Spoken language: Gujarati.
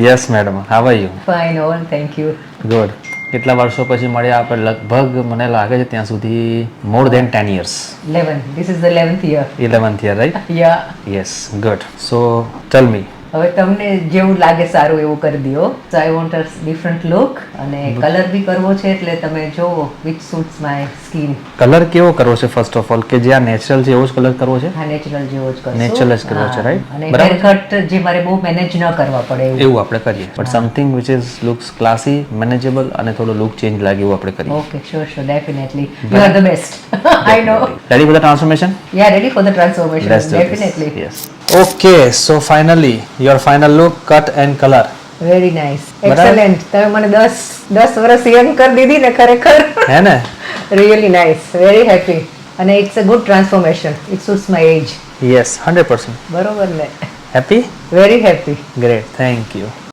Yes madam, how are you? Fine all, thank you. Good. કેટલા વર્ષો પછી મળ્યા આપણે? લગભગ મને લાગે છે ત્યાં સુધી મોર દેન 10 years. 11. This is the 11th year. 11th year, right? Yeah. Yes, good. So tell me. હવે તમને જેવું લાગે સારું એવું કરી દો. So I want a different look અને કલર બી કરવો છે એટલે તમે જોવો which suits my skin. Colour કેવો કરવો છે ફર્સ્ટ ઓફ ઓલ? કે જે આ નેચરલ છે એવો જ કલર કરવો છે? હા, નેચરલ જેવો જ કરશો. Natural જ કરવો છે, right? અને બરાબર. હેર કટ જે મારે બહુ મેનેજ ન કરવા પડે એવું આપણે કરીએ. But something which is looks classy, manageable અને થોડો લુક ચેન્જ લાગે એવું આપણે કરીએ. Okay, sure, definitely. You are the best. I know. Ready for the transformation? Yeah, ready for the transformation. Let's do Definitely. this. Yes. Okay, so finally your final look, cut and color. Very nice. બરાબર. Excellent. તમે મને 10 વર્ષ યંગ કરી દીધી ને ખરેખર. હે ને? Really nice. Very happy. અને it's a good transformation. It suits my age. Yes, 100%. બરોબર ને? Happy? Very happy. Great, thank you.